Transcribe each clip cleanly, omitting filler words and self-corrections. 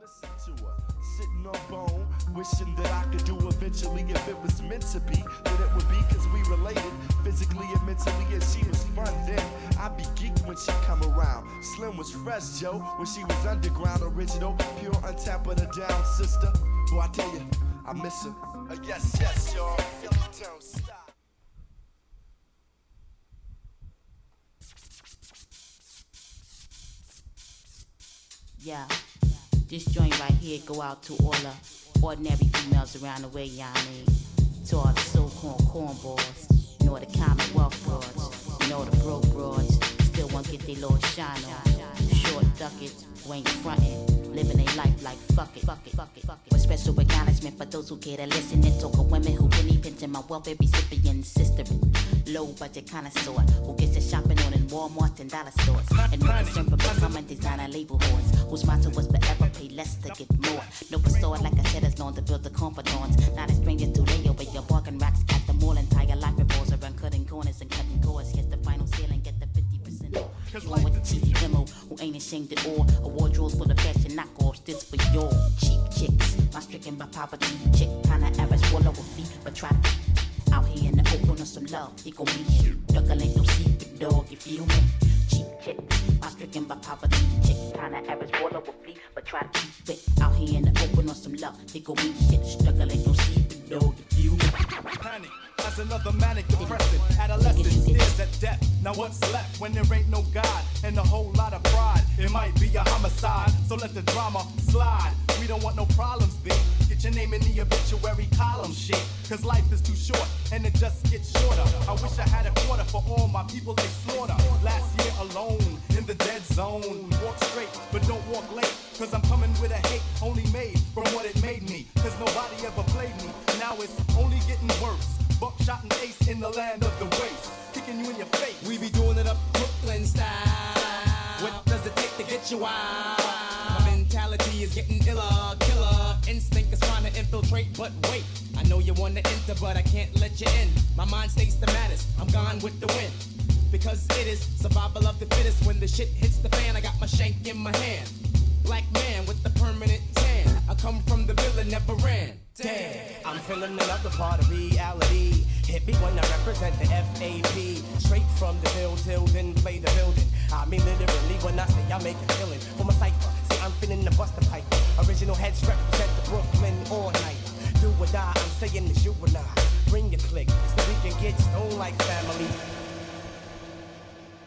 Listen to her, sitting on bone, wishing that I could do eventually. If it was meant to be, then it would be, cause we related physically and mentally, and she was fun then. I'd be geeked when she come around. Slim was fresh, Joe, when she was underground, original, pure, untapped, but a down sister. Boy, I tell you, I miss her. Yes, yes, y'all, don't stop. Yeah, this joint right here go out to all the ordinary females around the way, you know what I mean? To all the so-called cornballs, you know, the Commonwealth broads, you know, the broke broads, still won't get their little shine on. Short duckets, who ain't frontin', living their life like fuck it, fuck it, fuck it, fuck it. With special acknowledgement for those who care to listen and talk of women who really pinching my welfare recipient sisterin'. Low budget connoisseur who gets their shopping on in Walmart and dollar stores. And no concern for becoming designer label whores whose motto was forever pay less to get more. No store like I said, is known to build the confidence. Not a stranger to lay over your bargain racks at the mall. Entire life revolves around cutting corners and cutting cords. Here's the final sale and get the 50% off. Along with the cheesy demo who ain't ashamed at all. A wardrobe full of fashion knockoffs, this for your cheap chicks. My stricken by poverty chick, kinda average, swallow a feet, but try to keep out here in the open on some love. It gon' be you. Duckle ain't no secret, dog, you feel me? Cheap chicks, my stricken by poverty chick, kinda average, swallow a feet, but try to keep it out here in the open on some love. It gon' be shit. Struggle ain't no secret, dog, you feel me? Panic as another manic depressant. Adolescent stares at death. Now what's left when there ain't no God and a whole lot of pride? It might be a homicide, so let the drama slide. We don't want no problems, B. Get your name in the obituary column, shit. Cause life is too short and it just gets shorter. I wish I had a quarter for all my people they slaughter. Last year alone in the dead zone. Walk straight, but don't walk late. Cause I'm coming with a hate only made from what it made me. Cause nobody ever played me. Now it's only getting worse. Buckshot and ace in the land of the waste. Kicking you in your face. We be doing it up Brooklyn style. What does it take to get you out? My mentality is getting iller, killer. Instinct is trying to infiltrate, but wait. I know you want to enter, but I can't let you in. My mind stays the maddest. I'm gone with the wind. Because it is survival of the fittest. When the shit hits the fan, I got my shank in my hand. Black man with the permanent tan. I come from the villa, never ran. Damn, I'm feeling another part of reality. Hit me when I represent the FAP. Straight from the hill, then play the building. I mean literally when I say I make a killing. For my cipher, see I'm finna the buster pipe. Original heads represent the Brooklyn all night. Do or die, I'm saying it's you and I. Bring your click, so we can get stoned like family.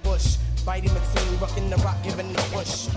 Bush, biting the team, rocking the rock, giving the push.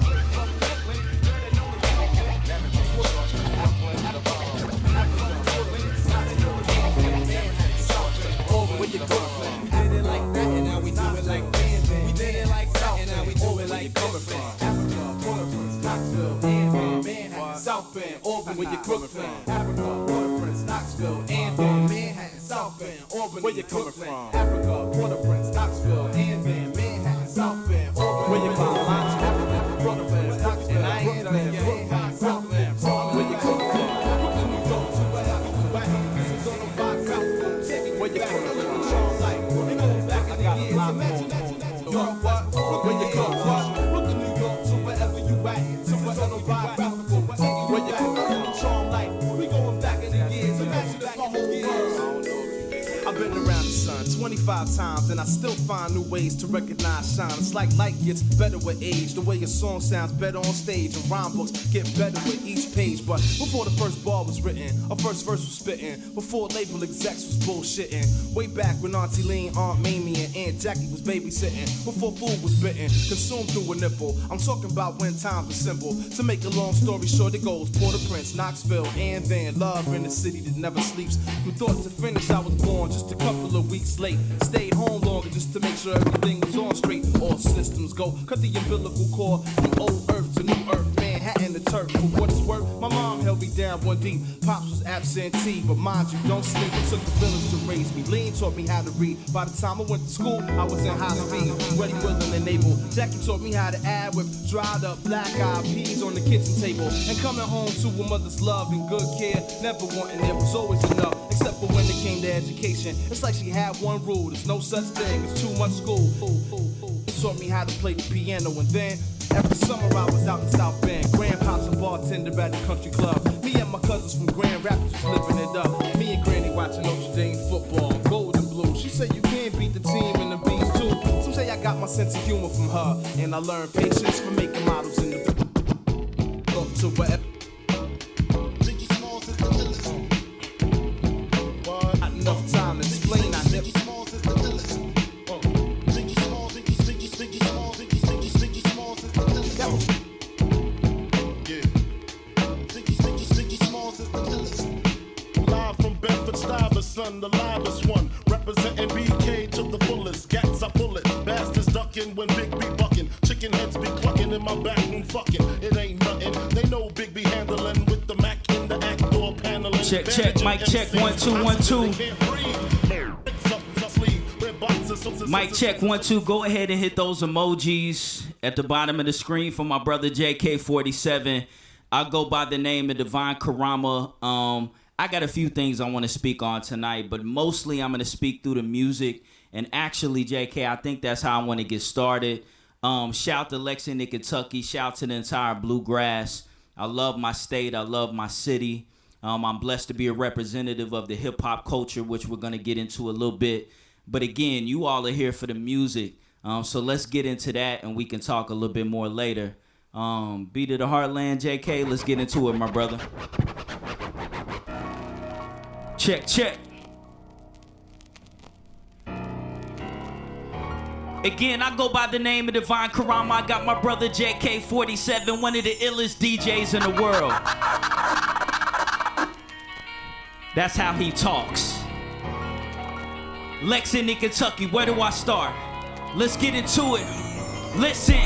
Where you come from? We did it like that and now we do it like this. We did it like that and now we do it like this. Africa, Port-au-Prince, Knoxville, and Manhattan, South Bend, Auburn, where you coming from? Africa, Port-au-Prince, Knoxville, and Manhattan, South Bend, Auburn, where you coming from? Africa, Port-au-Prince, Knoxville, and Manhattan, South Bend, Auburn, where you coming from? Africa, Port-au-Prince, Knoxville, and Manhattan, South Bend, Auburn, where you coming from? Brooklyn, New York, to wherever you at. This is on the box, South Bend, where you coming from? Where you come from? Brooklyn, New York, to wherever you at. So wherever you at, where you come from? Charm life, we going back in the years. Imagine if my whole world. I've been around the sun 25 times and I still find new ways to recognize shine. It's like light gets better with age. The way your song sounds better on stage and rhyme books get better with each page. But before the first bar was written, a first verse was spitting, before label execs was bullshitting, way back when Auntie Lean, Aunt Mamie and Aunt Jackie was babysitting, before food was bitten, consumed through a nipple. I'm talking about when times were simple. To make a long story short, it goes Port-au-Prince, Knoxville, and then love in the city that never sleeps. From thought to finish, I was born just a couple of weeks late. Stayed home longer just to make sure everything was on straight. All systems go. Cut the umbilical cord from old earth to new earth. Manhattan the turf. For what it's worth, my mom held me down one deep. Pops was absentee, but mind you, don't sleep. It took the village to raise me. Lean taught me how to read. By the time I went to school, I was in high speed. Ready, willing, and able. Jackie taught me how to add with dried up black-eyed peas on the kitchen table. And coming home to a mother's love and good care. Never wanting there was always enough. Except for when it came to education. It's like she had one rule. There's no such thing as too much school. Taught me how to play the piano, and then every summer I was out in South Bend. Grandpops and bar bartender at the country club. Me and my cousins from Grand Rapids was living it up. Me and Granny watching Notre Dame football, gold and blue. She said you can't beat the team and the beats too. Some say I got my sense of humor from her, and I learned patience from making models in the up to whatever. Not enough time to explain. I never. Son, the livest one, representing BK to the fullest. Gats, I pull it, bastards ducking when Big B bucking. Chicken heads be clucking in my back room fucking. It ain't nothing, they know Big B handling with the Mac in the act door paneling. Check, mic check, 1 2 1 2. Mic check, 1 2. Go ahead and hit those emojis at the bottom of the screen for my brother JK47. I go by the name of Devine Carama. I got a few things I want to speak on tonight, but mostly I'm going to speak through the music. And actually, JK, I think that's how I want to get started. Shout to Lexington, Kentucky. Shout to the entire Bluegrass. I love my state. I love my city. I'm blessed to be a representative of the hip-hop culture, which we're going to get into a little bit. But again, you all are here for the music. So let's get into that, and we can talk a little bit more later. Beat of the Heartland, JK. Let's get into it, my brother. Check, check. Again, I go by the name of Devine Carama. I got my brother JK47, one of the illest DJs in the world. That's how he talks. Lexington, Kentucky, where do I start? Let's get into it. Listen,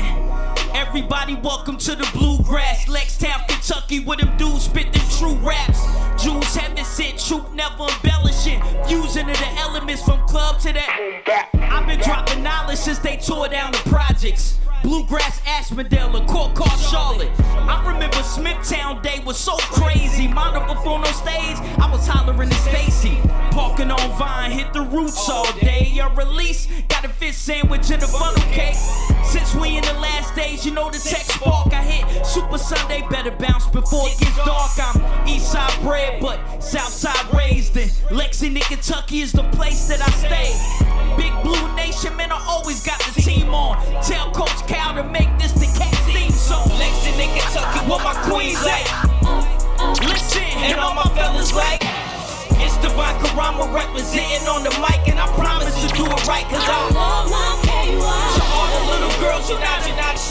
everybody welcome to the Bluegrass, Lexington, Kentucky, where them dudes spit them true raps. Jews haven't sent truth, never embellishing. Fusing of the elements from club to that. I've been dropping knowledge since they tore down the projects. Bluegrass, Ashmedale, a court called Charlotte. I remember Smithtown Day was so crazy. Mono performed on stage, I was hollering to Stacy. Parking on Vine, hit the roots all day. A release, got a fish sandwich and a funnel cake. Since we in the last days, you know the tech spark. I hit Super Sunday, better bounce before it gets dark. I'm east side bred, but south side raised. And Lexington, Kentucky is the place that I stay. Big Blue Nation, man, I always got the team on. Tell Coach Cal to make this the cat theme song. Lexington, Kentucky, where my queens at? Listen, and all my fellas like. It's Devine Carama representing on the mic, and I promise to do it right, cause I love my KY. To all the little girls, you're not,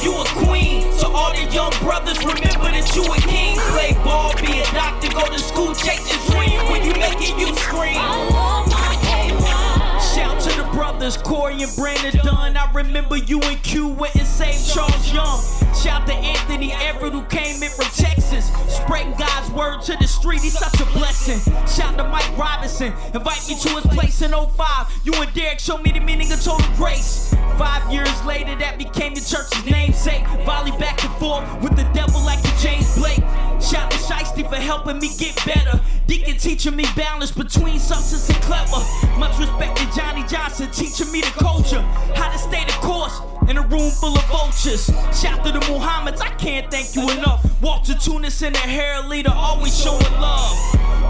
you a queen. To all the young brothers, remember that you a king. Play ball, be a doctor, go to school, chase your dream. When you make it, you scream. I love my KY. Shout to the brothers, Corey and Brandon Dunn. I remember you and Q went and saved Charles Young. Shout to Anthony Everett who came in from Texas. Spreading God's word to the street, he's such a blessing. Shout to Mike Robinson, invite me to his place in 05. You and Derek showed me the meaning of total grace. 5 years later, that became the church's namesake. Volley back and forth with the devil like the James Blake. Shout to Shiesty for helping me get better. Deacon teaching me balance between substance and clever. Much respect to Johnny Johnson teaching me the culture. How to stay the course in a room full of vultures. Shout to the Muhammads, I can't thank you enough. Walter Tunis and the hair leader always showing love.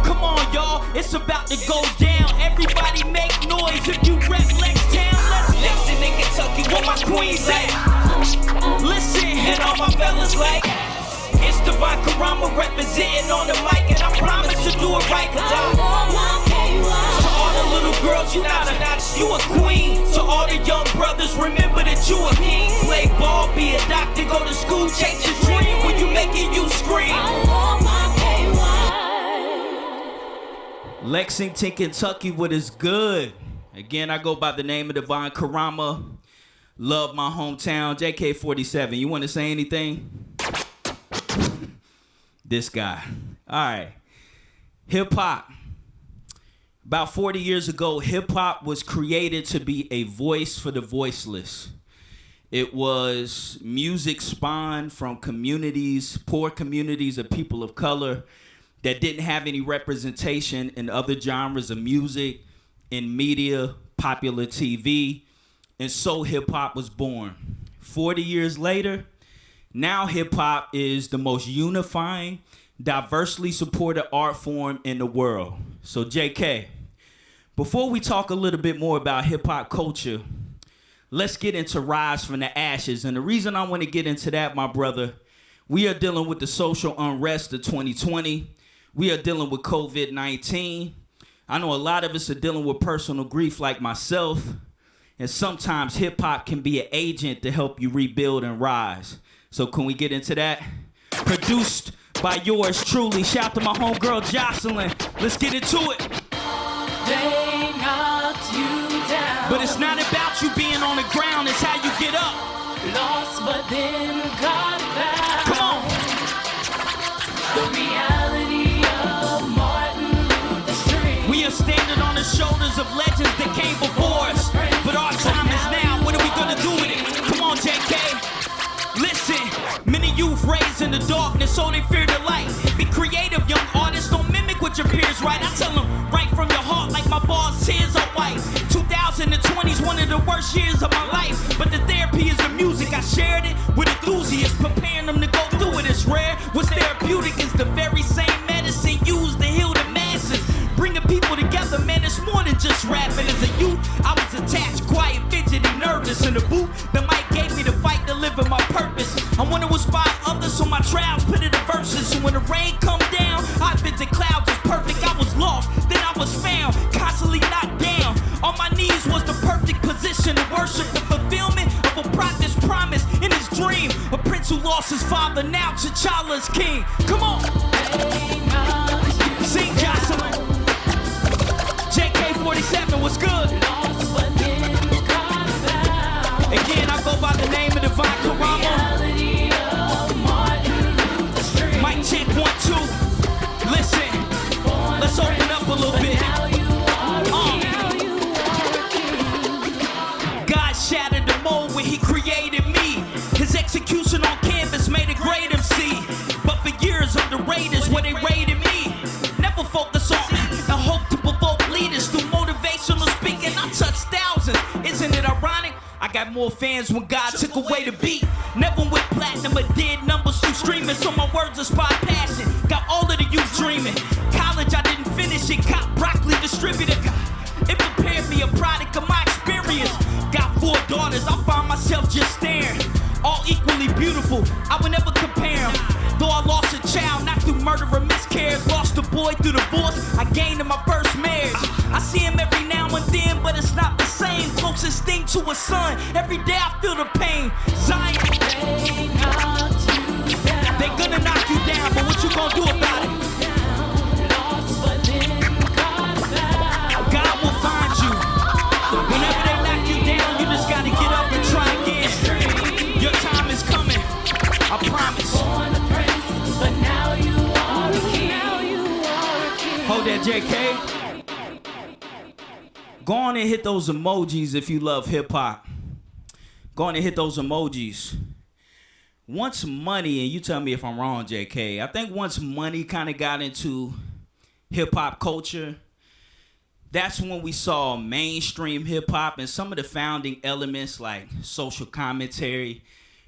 Come on, y'all, it's about to go down. Everybody make noise if you rep Lexington. Lexington, Kentucky, where my queens at? Listen, and all my fellas like. It's Devine Carama representing on the mic, and I promise to do it right, cause I love my KY. To all the little girls, you not you a queen. To all the young brothers, remember that you a king. Play ball, be a doctor, go to school, chase your dream. When you make it, you scream. I love my KY. Lexington, Kentucky, what is good? Again, I go by the name of Devine Carama. Love my hometown. JK47, you want to say anything? This guy. All right. Hip-hop. About 40 years ago, hip-hop was created to be a voice for the voiceless. It was music spawned from communities, poor communities of people of color that didn't have any representation in other genres of music, in media, popular TV, and so hip-hop was born. 40 years later, Now hip hop is the most unifying, diversely supported art form in the world. So JK, before we talk a little bit more about hip hop culture, let's get into Rise from the Ashes. And the reason I want to get into that, my brother, we are dealing with the social unrest of 2020. We are dealing with COVID-19. I know a lot of us are dealing with personal grief like myself. And sometimes hip hop can be an agent to help you rebuild and rise. So can we get into that? Produced by yours truly. Shout to my homegirl Jocelyn. Let's get into it. They knocked you down. But it's not about you being on the ground, it's how you get up. Lost, but then got back. Come on. The reality of Martin Luther King. We are standing on the shoulders of legends that came before us. But our time is now. What are we gonna do with it? Come on, JK. Listen, many youth raised in the darkness, so they fear the light. Be creative, young artists, don't mimic what your peers write. I tell them, write from your heart like my bars, tears are white. 2020's one of the worst years of my life. But the therapy is the music, I shared it with enthusiasts. Preparing them to go through it is rare. What's therapeutic is the very same medicine used to heal the masses. Bringing people together, man, it's more than just rapping. As a youth, I was attached, quiet, fidgety, nervous. In the booth, the mic gave me the fight to live in my purpose. I want to inspire others, so my trials put it in verses. So when the rain come down, I visit clouds was perfect. I was lost, then I was found, constantly knocked down. On my knees was the perfect position to worship the fulfillment of a prophet's promise in his dream. A prince who lost his father, now T'Challa's king. Come on, sing Jocelyn. JK47, what's good? Again, I go by the name of Devine Carama. Mic check 1, 2. Listen, let's open up a little bit. God shattered the mold when he created me. His execution on canvas made a great MC. But for years underrated is where they rated me. Never focus on and hope to provoke leaders through motivational speaking. I touched thousands. Isn't it ironic? I got more fans when God took away the beat. Never went platinum but did numbers through streaming. So my words inspire passion. Got all of the youth dreaming. College I didn't finish it. Cop broccoli distributor. It prepared me a product of my experience. Got 4 daughters. I find myself just staring. All equally beautiful. I would never compare them. Though I lost a child, not through murder or miscarriage. Lost a boy through divorce. I gained in my first marriage. I see him every now and then, but it's not the same. Closest thing to a son. Every day I feel the pain. Zion. They gonna knock you down, but what you gonna do about it? God will find you. Whenever they knock you down, you just gotta get up and try again. Your time is coming. I promise. Hold that, JK. Go on and hit those emojis if you love hip hop. Go on and hit those emojis. Once money, and you tell me if I'm wrong, JK, I think once money kind of got into hip hop culture, that's when we saw mainstream hip hop and some of the founding elements like social commentary,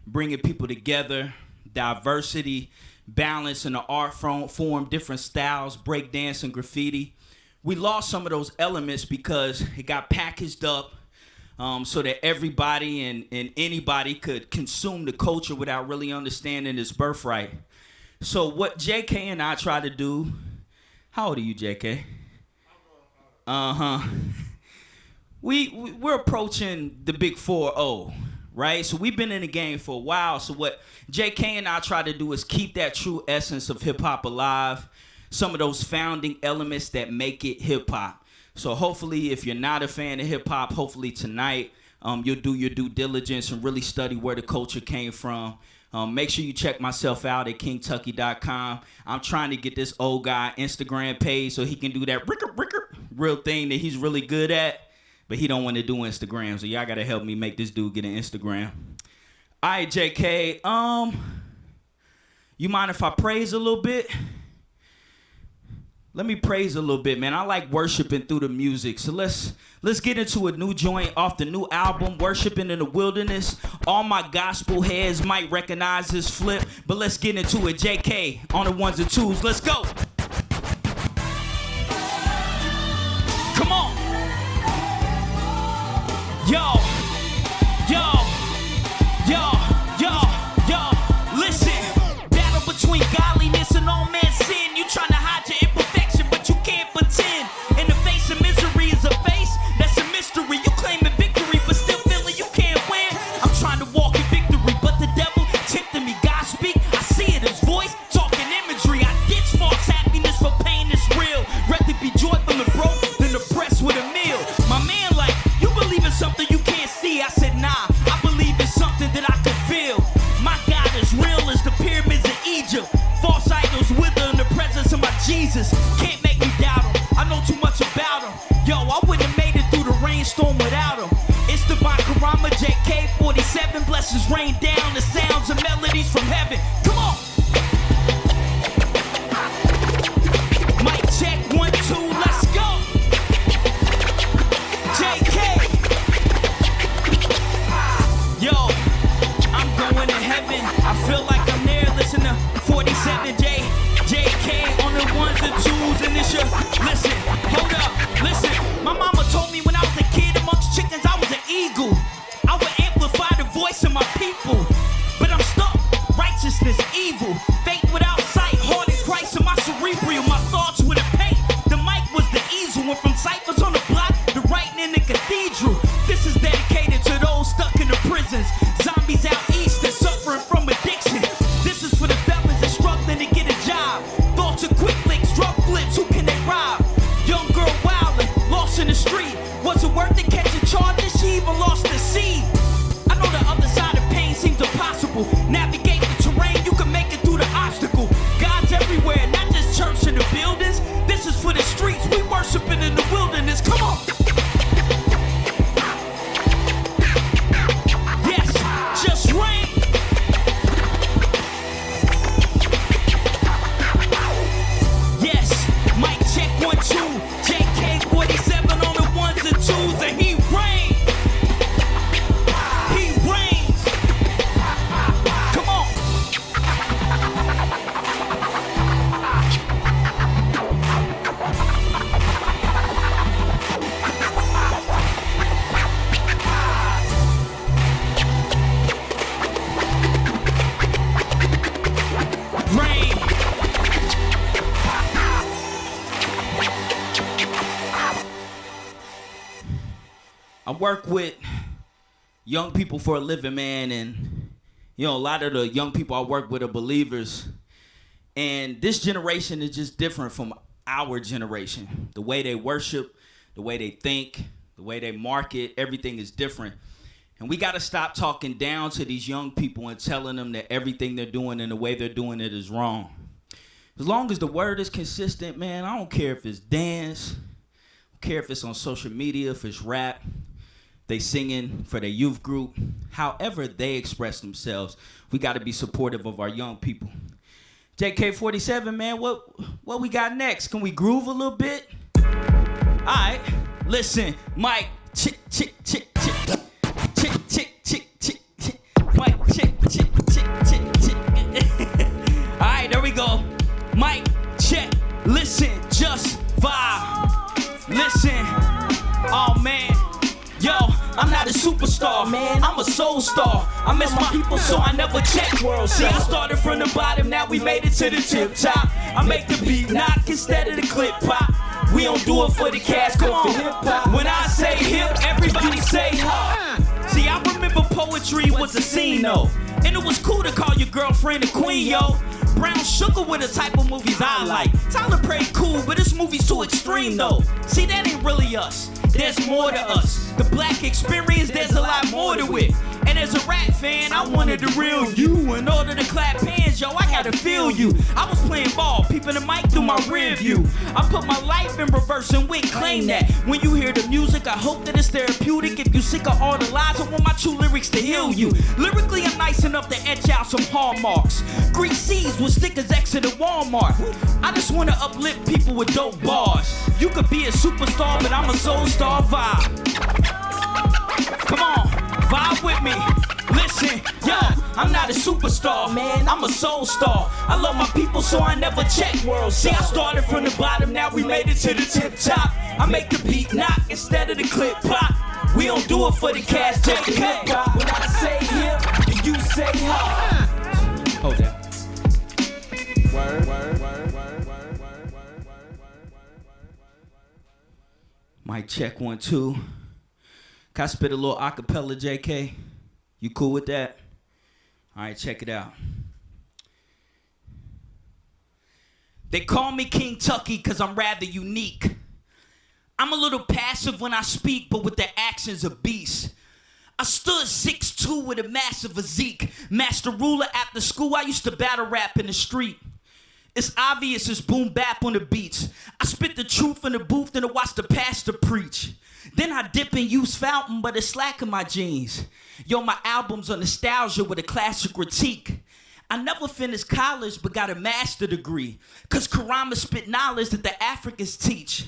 bringing people together, diversity, balance in the art form, different styles, breakdance and graffiti. We lost some of those elements because it got packaged up so that everybody and anybody could consume the culture without really understanding its birthright. So what JK and I try to do, how old are you, JK? We're approaching the big 4-0, right? So we've been in the game for a while. So what JK and I try to do is keep that true essence of hip hop alive. Some of those founding elements that make it hip hop. So hopefully, if you're not a fan of hip hop, hopefully tonight you'll do your due diligence and really study where the culture came from. Make sure you check myself out at kingtucky.com. I'm trying to get this old guy Instagram page so he can do that real thing that he's really good at, but he don't want to do Instagram. So y'all gotta help me make this dude get an Instagram. All right, JK. You mind if I praise a little bit? let me praise a little bit, man. I like worshiping through the music. So let's get into a new joint off the new album, Worshiping in the Wilderness. All my gospel heads might recognize this flip, but let's get into it. JK on the ones and twos. Let's go. Come on. Yo. Listen. Battle between godliness and all man's sin. You trying to hide your imperfection, but you can't pretend. In the face of misery is a face that's a mystery. You claiming victory, but still feeling you can't win. I'm trying to walk in victory, but the devil tempting me. God speak, I see it, his voice, talking imagery. I ditch false happiness for pain that's real. Rather be joy from the broke than oppressed with a meal. My man like, you believe in something you can't see. I said, nah, I believe in something that I can feel. My God is real as the pyramids of Egypt. False idols wither in the presence of my Jesus. Can't make me doubt him. I know too much about him. Yo, I wouldn't have made it through the rainstorm without him. It's Devine Carama, JK47. Blessings rain down, the sounds and melodies from heaven. Come on. Mic check, 1, 2, let's go. JK. Yo, I'm going to heaven. I feel like I'm there. Listen to 47 JK on the ones and twos, and it's your listen. Hold up, listen. My mama told me when I was a kid amongst chickens, I was an eagle. I would amplify the voice of my people, but I'm stuck. Righteousness, evil, faith without sight, heart in Christ in my cerebral. My thoughts with a paint. The mic was the easel. Went from ciphers on the block to writing in the cathedral. This is dedicated to those stuck in the prisons, zombies out east and suffering from addiction. This is for the felons that struggling to get a job. Thoughts of quick licks, drug flips, who can they rob? Young girl wildin', lost in the street. Was it worth it catching charges? She even lost the seed. I know the other side of pain seems impossible. Navigate the terrain, you can make it through the obstacle. God's everywhere, not just church in the buildings. This is for the streets, we worshiping in the wilderness. Come on. Yes, just rain. Yes, mic check 1, 2. JK47 on the ones and twos, and he reigns. He reigns. Come on. Rain. I work with young people for a living, man, and you know, a lot of the young people I work with are believers, and this generation is just different from our generation. The way they worship, the way they think, the way they market, everything is different. And we got to stop talking down to these young people and telling them that everything they're doing and the way they're doing it is wrong. As long as the word is consistent, man, I don't care if it's dance, I don't care if it's on social media, if it's rap, they singing for their youth group, however they express themselves, we got to be supportive of our young people. JK47, man, what we got next? Can we groove a little bit? All right, listen, Mike, chick, chick, chick, chick, chick, chick, chick, chick, chick, Mike, chick, chick, chick, chick, chick. All right, there we go. Mike, check, listen, just vibe. Listen, oh man. Yo, I'm not a superstar, man, I'm a soul star. I miss my people, so I never check world. See, I started from the bottom, now we made it to the tip top. I make the beat knock instead of the clip pop. We don't do it for the cash, come on. When I say hip, everybody say ha. See, I remember poetry was a scene, though. And it was cool to call your girlfriend a queen, yo. Brown sugar were the type of movies I like. Tyler Perry cool, but this movie's too extreme, though. See, that ain't really us. There's more to us. The black experience, there's a lot more to it. And as a rap fan, I wanted the real you. In order to clap hands, yo, I gotta feel you. I was playing ball, peeping the mic through my rear view. I put my life in reverse and we claim that. When you hear the music, I hope that it's therapeutic. If you sick of all the lies, I want my true lyrics to heal you. Lyrically, I'm nice enough to etch out some hallmarks. Greek C's with stickers exited Walmart. I just wanna uplift people with dope bars. You could be a superstar, but I'm a soul star vibe. Come on, vibe with me. Listen, yo, I'm not a superstar, man, I'm a soul star. I love my people, so I never check world. See, I started from the bottom, now we made it to the tip top. I make the beat knock instead of the clip pop. We don't do it for the cash, just the clip pop. When I say hip, and you say ha. Hold that. Mic check 1 2. Can I spit a little acapella, JK? You cool with that? All right, check it out. They call me King Tucky because I'm rather unique. I'm a little passive when I speak, but with the actions of beast. I stood 6'2" with a massive physique. Master ruler after school, I used to battle rap in the street. It's obvious it's boom bap on the beats. I spit the truth in the booth, then I watch the pastor preach. Then I dip and use fountain, but it's slack in my jeans. Yo, my albums are nostalgia with a classic critique. I never finished college, but got a master degree. Cause Karama spit knowledge that the Africans teach.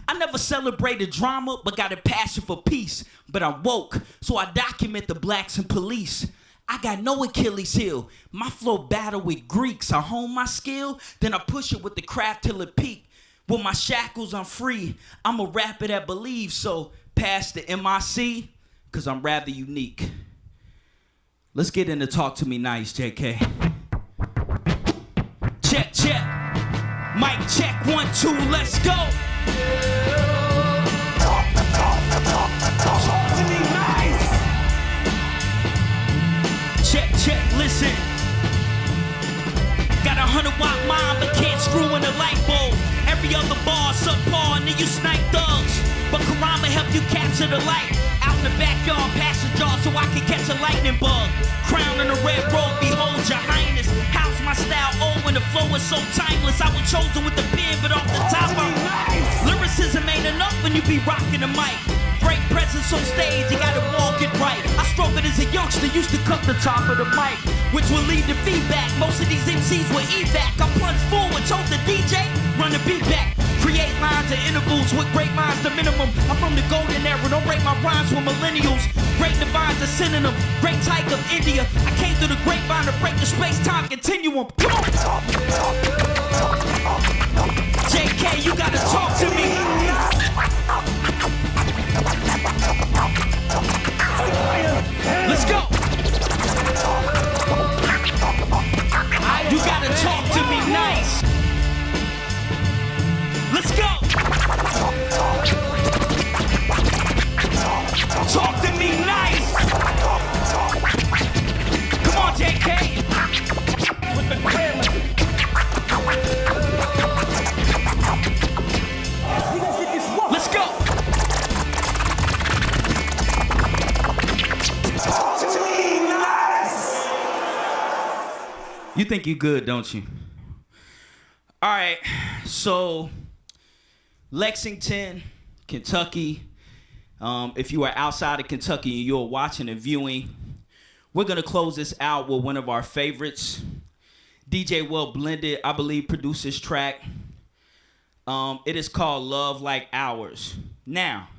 I never celebrated drama, but got a passion for peace. But I'm woke, so I document the blacks and police. I got no Achilles heel. My flow battle with Greeks. I hone my skill, then I push it with the craft till it peak. With my shackles, I'm free. I'm a rapper that believes, so pass the MIC, cause I'm rather unique. Let's get into Talk to Me Nice, JK. Check, check. Mic check 1 2, let's go. Talk to me nice. Check, check, listen. Got a 100-watt mind, but can't screw in a light bulb. Every other bar, subpar, and then you snipe thugs. But Karama help you capture the light. Out in the backyard, pass the jar so I can catch a lightning bug. Crown in a red robe, behold your highness. How's my style old when the flow is so timeless? I was chosen with the pen, but off the top I'm nice. Lyricism ain't enough when you be rocking the mic. Great presence on stage, you gotta walk it right. I struggled as a youngster, used to cut the top of the mic, which will lead to feedback. Most of these MCs were evac. I plunged forward, told the DJ, run the beat back. Create lines and intervals with great minds the minimum. I'm from the golden era, don't break my rhymes with millennials. Great divines are synonym, great type of India. I came through the grapevine to break the space-time continuum. Come on! JK, you gotta talk to me. Let's go! You gotta talk to me nice. Let's go! Talk to me nice! Come on, JK! With the grammar. Let's go! Talk to me nice! You think you good, don't you? All right, so Lexington, Kentucky. If you are outside of Kentucky and you're watching and viewing, we're gonna close this out with one of our favorites. DJ Well Blended, I believe, produced this track. It is called Love Like Ours. Now,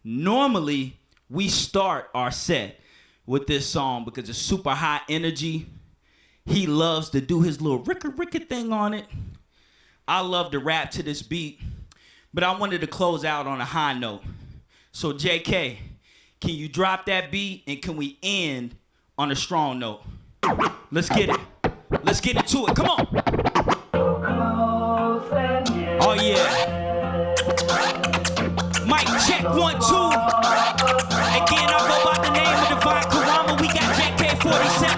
normally we start our set with this song because it's super high energy. He loves to do his little ricka thing on it. I love to rap to this beat, but I wanted to close out on a high note. So JK, can you drop that beat and can we end on a strong note? Let's get it. Let's get into it. Come on. Oh yeah. Mic check 1 2. Again, I'll go by the name of Devine Carama. We got JK47.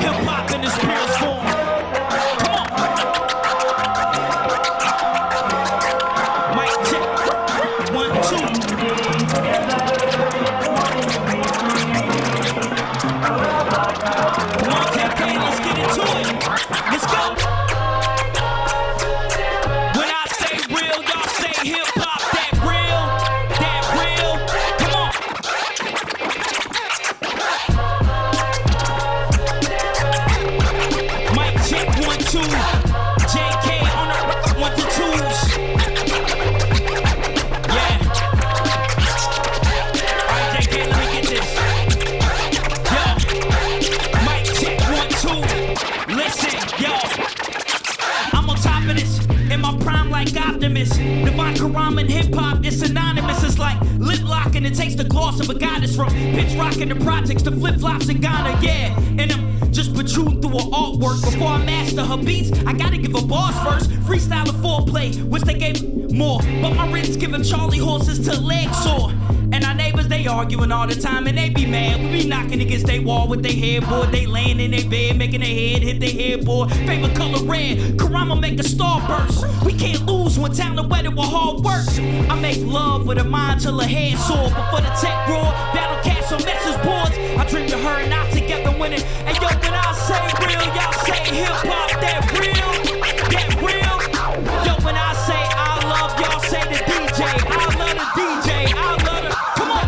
Hip hop in its purest form. Come on. Mic check 1 2. 2. JK on the 1 to 2s. Yeah. Alright, JK, let me get this. Yo. Mic check 1 2. Listen, yo. I'm on top of this. In my prime like Optimus. Devine Carama and hip hop, it's synonymous. It's like lip locking. It takes the gloss of a goddess from pitch rocking the projects to flip flops in Ghana. Yeah, and I'm just protruding through her artwork. Before I master her beats, I gotta give her bars first. Freestyle and foreplay, wish they gave more. But my writs giving Charlie horses to leg sore. And our neighbors, they arguing all the time and they be mad. We be knocking against they wall with their headboard. They laying in their bed, making their head hit their headboard. Favorite color red, Carama make a star burst. We can't lose when town and weather with hard work. I make love with a mind till her head sore. But for the tech raw, battle cats on message boards. I dream to her and I together winning. And yo, when I say real, y'all say hip hop, that real, that real. Yo, when I say I love, y'all say the DJ. I love the DJ, I love the, come on.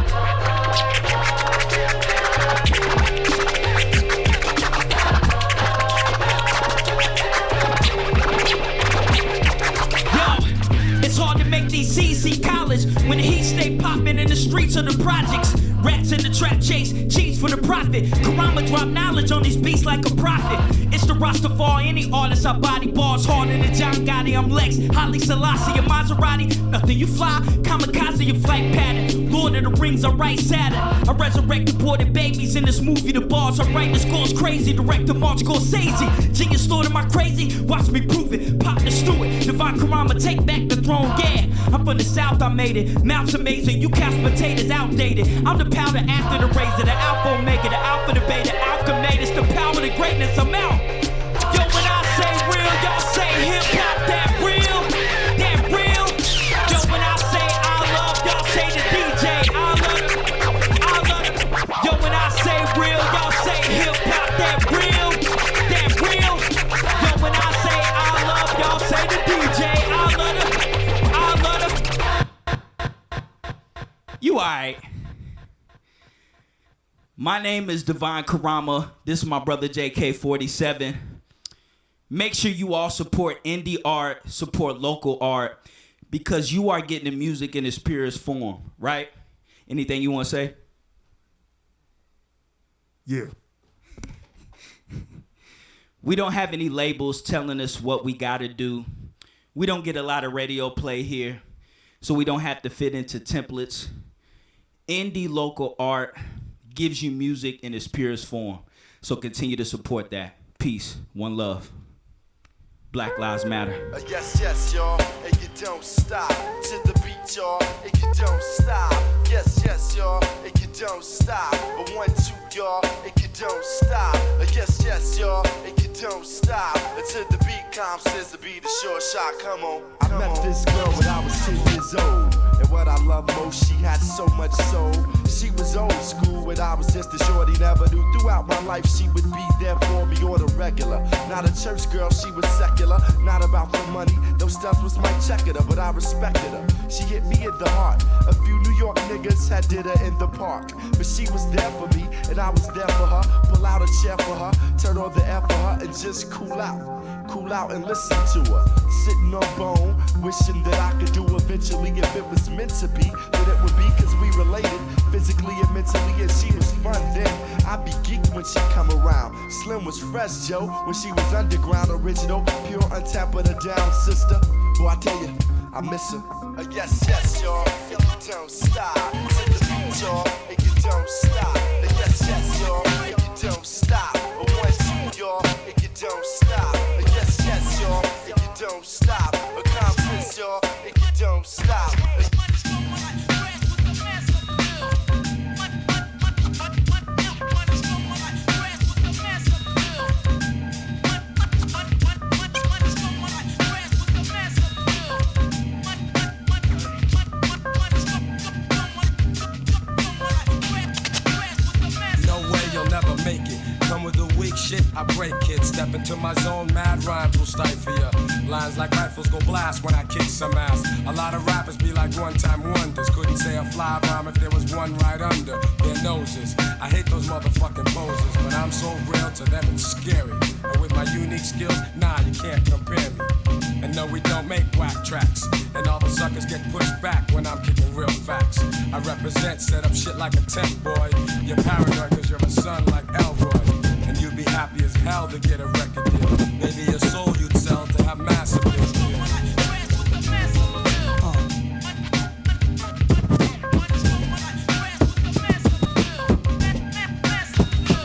Yo, it's hard to make these C's see college when the heat stay popping in the streets of the projects. Rats in the trap chase, cheese for the profit. Carama drop knowledge on these beats like a prophet. It's the roster for any artist. I body bars harder than John Gotti. I'm Lex, Holly Selassie, a Maserati. Nothing you fly, kamikaze your flight pattern. Lord of the Rings, I write Saturn. I resurrect aborted babies in this movie. The bars I write, the score's crazy. Director March Scorsese. Genius thought, am I crazy? Watch me prove it. Pop the Stewart, Devine Carama, take back the throne. Yeah, I'm from the South, I made it. Mouth's amazing, you cast potatoes outdated. I'm the powder after the razor, the alpha omega, the alpha, the beta, alchematus, the power, the greatness, I'm out. Yo, when I say real, y'all say hip hop, that real, that real. Yo, when I say I love, y'all say the DJ, I love it, I love it. Yo, when I say real, y'all say hip hop, that real, that real. Yo, when I say I love, y'all say the DJ, I love it, I love it. You alright? My name is Devine Carama. This is my brother JK47. Make sure you all support indie art, support local art, because you are getting the music in its purest form, right? Anything you want to say? Yeah. We don't have any labels telling us what we got to do. We don't get a lot of radio play here, so we don't have to fit into templates. Indie local art gives you music in its purest form. So continue to support that. Peace. One love. Black Lives Matter. Yes, yes, y'all, and you don't stop. To the beat, y'all, and you don't stop. Yes, yes, y'all, and you don't stop. But 1, 2, y'all, and you don't stop. Yes, yes, y'all, and you don't stop. To the beat, calm says to be the short shot. Come on. I met this girl when I was 10 years old. And what I love most, she had so much soul. She was old school, and I was just a shorty, never knew. Throughout my life, she would be there for me on the regular. Not a church girl, she was secular. Not about the money, those stuff was my checker, but I respected her. She hit me in the heart. A few New York niggas had did her in the park. But she was there for me, and I was there for her. Pull out a chair for her, turn on the air for her, and just cool out. Cool out and listen to her. Sitting on bone, wishing that I could do eventually. If it was meant to be, then it would be, cause we related physically and mentally, and she was fun then. I'd be geeked when she come around. Slim was fresh, Joe, when she was underground, original, pure, untapped, but a down sister. Boy, I tell you, I miss her. Yes, yes, y'all, and you don't stop. To the beat, y'all, and you don't stop. Yes, yes, y'all, and you don't stop. 1, 2, y'all, and you don't stop. Yes, yes, y'all, and you don't stop. A conference, y'all, and you don't stop. Shit, I break it, step into my zone, mad rhymes will stifle ya. Lines like rifles go blast when I kick some ass. A lot of rappers be like one-time wonders. Couldn't say a fly rhyme if there was one right under their noses. I hate those motherfucking poses, but I'm so real to them it's scary. And with my unique skills, nah, you can't compare me. And no, we don't make whack tracks. And all the suckers get pushed back when I'm kicking real facts. I represent, set up shit like a tent, boy. You're paranoid cause you're a son like Elroy. And you'd be happy as hell to get a record deal. Maybe your soul you'd sell to have massive deals.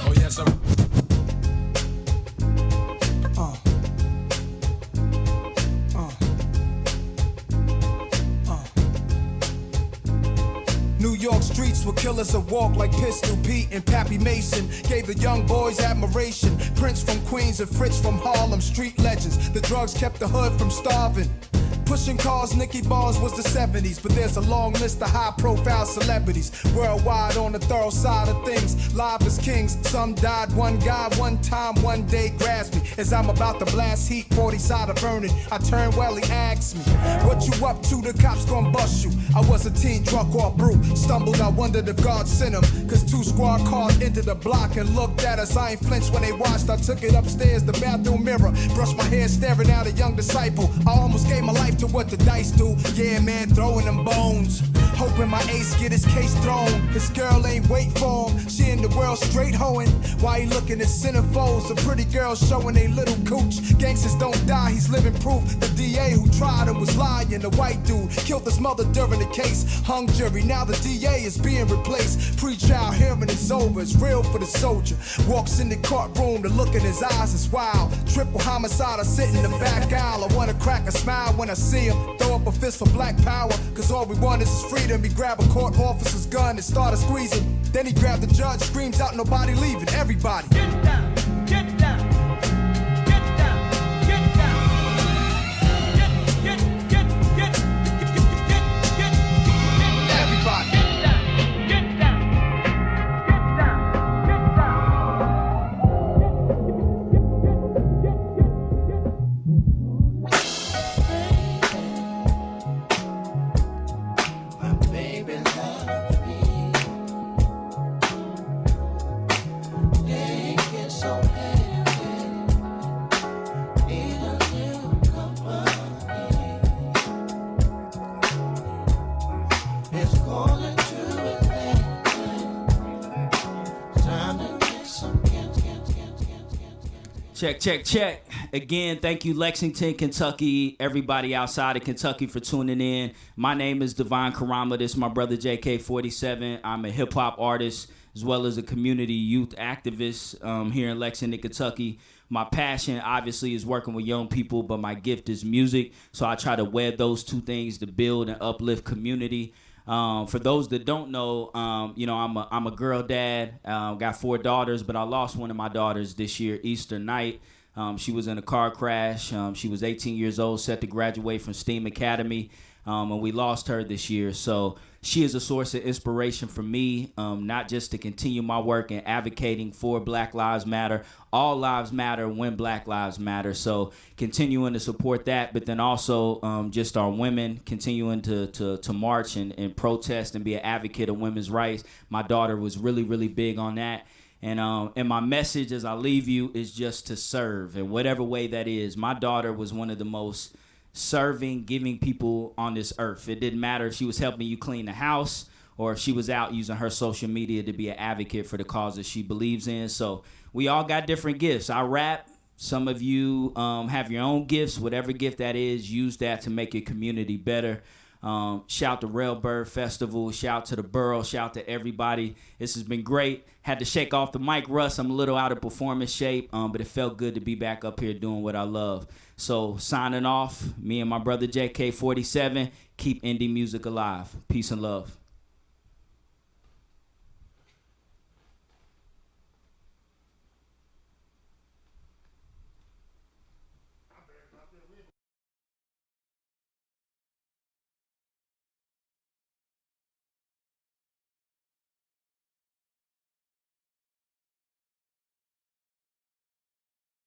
Oh yes, I'm... New York streets where killers that walk like Pistol Pete and Pappy Mason gave the young boys admiration. Prince from Queens and Fritz from Harlem, street legends. The drugs kept the hood from starving. Pushing cars, Nicky Bars was the 70s, but there's a long list of high-profile celebrities worldwide on the thorough side of things. Live as kings, some died. One guy, one time, one day grabs me as I'm about to blast heat, 40 side of burning. I turn well, he asks me, "What you up to? The cops gon' bust you." I was a teen, drunk off brew. Stumbled, I wondered if God sent him, cause 2 squad cars entered the block and looked at us. I ain't flinched when they watched. I took it upstairs, the bathroom mirror, brushed my hair, staring at a young disciple. I almost gave my life to what the dice do. Yeah, man, throwing them bones. Hoping my ace get his case thrown. His girl ain't wait for him. She in the world straight hoeing. Why he looking at centerfolds? A pretty girl showing they little cooch. Gangsters don't die, he's living proof. The DA who tried him was lying. The white dude killed his mother during the case. Hung jury, now the DA is being replaced. Pre-trial hearing is over, it's real for the soldier. Walks in the courtroom, the look in his eyes is wild. Triple homicide, I sit in the back aisle. I wanna crack a smile when I see him. Throw up a fist for black power, cause all we want is his freedom. He grab a court officer's gun and started squeezing. Then he grabbed the judge, screams out, "Nobody leaving, everybody." Get down, get down, get down, get down. Get Everybody. down, get down, get down, get Baby loves me. They get so heavy. Need a little company. It's calling to a time to get some Check, check, check. Again, thank you, Lexington, Kentucky, everybody outside of Kentucky for tuning in. My name is Devine Carama. This is my brother JK47. I'm a hip-hop artist as well as a community youth activist here in Lexington, Kentucky. My passion, obviously, is working with young people, but my gift is music. So I try to wed those two things to build and uplift community. For those that don't know, I'm a girl dad. Got 4 daughters, but I lost one of my daughters this year, Easter night. She was in a car crash. She was 18 years old, set to graduate from STEAM Academy, and we lost her this year. So she is a source of inspiration for me, not just to continue my work in advocating for Black Lives Matter. All lives matter when Black Lives Matter. So continuing to support that, but then also just our women continuing to march and protest and be an advocate of women's rights. My daughter was really, really big on that. And my message as I leave you is just to serve in whatever way that is. My daughter was one of the most serving, giving people on this earth. It didn't matter if she was helping you clean the house or if she was out using her social media to be an advocate for the causes she believes in. So we all got different gifts. I rap. Some of you have your own gifts. Whatever gift that is, use that to make your community better. Shout to Railbird Festival, shout to the Burl, shout to everybody. This has been great. Had to shake off the mic rust. I'm a little out of performance shape, but it felt good to be back up here doing what I love. So signing off, me and my brother JK47, keep indie music alive. Peace and love.